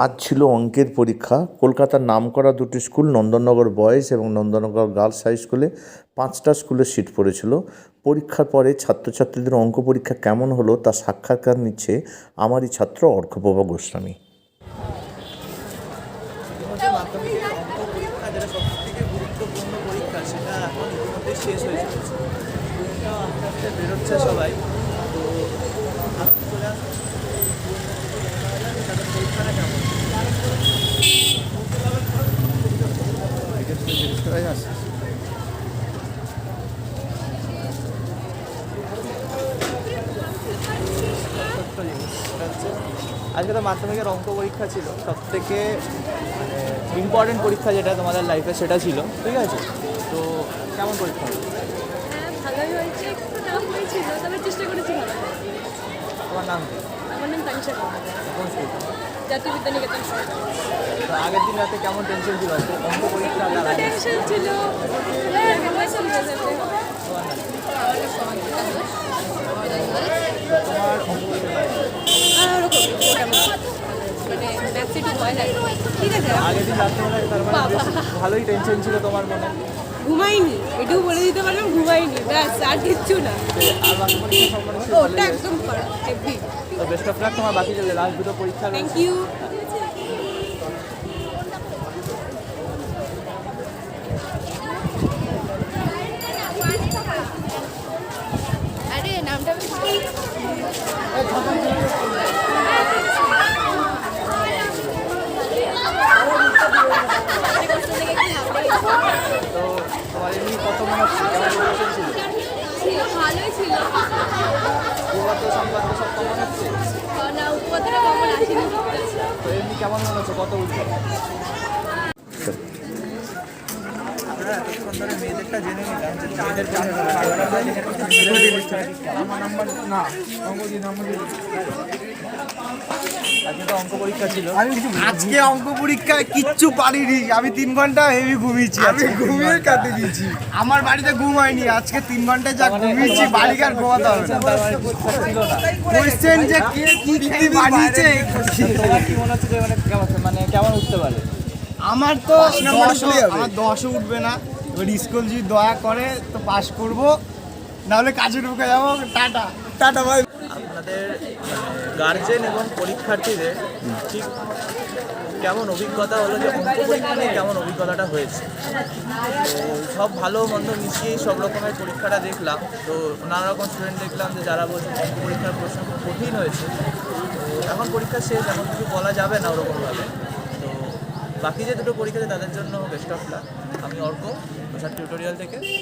আজ ছিল অঙ্কের পরীক্ষা। কলকাতার নামকরা দুটি স্কুল নন্দননগর বয়েজ এবং নন্দননগর গার্লস হাই স্কুলে 5টা স্কুলের সিট পড়েছিল। পরীক্ষার পরে ছাত্রছাত্রীদের অঙ্ক পরীক্ষা কেমন হলো তা সাক্ষাৎকার নিচ্ছে আমারই ছাত্র অর্ঘ্যপ্রভা গোস্বামী। মাধ্যমিকের অঙ্ক পরীক্ষা যেটা সবথেকে গুরুত্বপূর্ণ পরীক্ষা সেটা এখন ইতিমধ্যে শেষ হয়ে চলেছে। আস্তে আস্তে বেরোচ্ছে সবাই, তো আপনি চলে আসুন তাদের পরীক্ষাটা কেমন। ছোট্ট জিনিস সেটা হচ্ছে আজকে তো মাধ্যমিকের অঙ্ক পরীক্ষা ছিল, সবথেকে মানে ইম্পর্টেন্ট পরীক্ষা যেটা তোমাদের লাইফে সেটা ছিল, ঠিক আছে? তো কেমন পরীক্ষা হলো? ভালোই হয়েছে, একটু টাফ হয়েছিল, তবে চেষ্টা করেছি ভালো। তোমার নাম কি? আমার নাম তানিশা কুমার, কোন স্কুল? জাতীয় বিদ্যানিকেতন। তো আগের দিন রাতে কেমন টেনশন ছিল অঙ্ক পরীক্ষা? টেনশন ছিল, ভালো ছিল রেজাল্টে। তোমার অঙ্ক পরীক্ষা ওরকম মোটামুটি, মানে ম্যাথস একটু ভয় লাগে। ঠিক আছে, আগের দিন রাত্রে তার মানে বেশ ভালোই টেনশন ছিল তোমার মনে। ঘুমাইনি, এটুকু বলে দিতে পারলাম, ঘুমাইনি, ব্যাস আর কিচ্ছু না। আর বাকি পরীক্ষা সব মানে ওটা একদম খারাপ, হেভি। তো বেস্ট অফ লাক তোমার বাকি যে লাস্ট দুটো পরীক্ষা থ্যাংক রয়েছে। ইউ। আরে নামটা তো তোমার এমনি কত মনে হচ্ছে কেমন টেনশন ছিল? ভালোই ছিল উপপাদ্য সম্পাদ্য সব কেমন হচ্ছে? না, উপপাদ্যটা কমন আসেনি। তো এমনি কেমন মনে হচ্ছে, কত উঠবে? আপনারা এতক্ষণ ধরে মেয়েদেরটা জেনে নিলাম যে মেয়েদের আমার নাম্বার না আজকে তো অঙ্ক পরীক্ষা ছিল। আজকে অঙ্ক পরীক্ষায় কিচ্ছু পারিনি, আমি 3 ঘন্টা হেভি ঘুমিয়েছি, আমি ঘুমিয়ে কাটে দিয়েছি। আমার বাড়িতে ঘুম হয়নি, আজকে 3 ঘন্টা যা ঘুমিয়েছি বাড়ি আর ঘুমাতে হবে না। কোয়েশ্চেন যে কে কি বানিয়েছে, তোমার কি মনে হচ্ছে যে মানে কেমন উঠতে পারে? আমার তো 10 উঠবে না। এবার স্কুল যদি দয়া করে তো পাস করব, নাহলে কাজে ঢুকে যাবো। টাটা টাটা ভাই। আপনাদের গার্জেন এবং পরীক্ষার্থীদের ঠিক কেমন অভিজ্ঞতা হলো, যে অঙ্ক পরীক্ষা নিয়ে কেমন অভিজ্ঞতাটা হয়েছে? তো সব ভালো মন্দ মিশিয়েই সব রকমের পরীক্ষাটা দেখলাম। তো নানা রকম স্টুডেন্ট দেখলাম যে যারা বলছে অঙ্ক পরীক্ষার প্রশ্ন খুব কঠিন হয়েছে। তো এখন পরীক্ষা শেষ, এখন কিছু বলা যাবে না ওরকমভাবে। তো বাকি যে দুটো পরীক্ষা আছে তাদের জন্য বেস্ট অফ লাক। আমি অর্ক প্রসাদ টিউটোরিয়াল থেকে।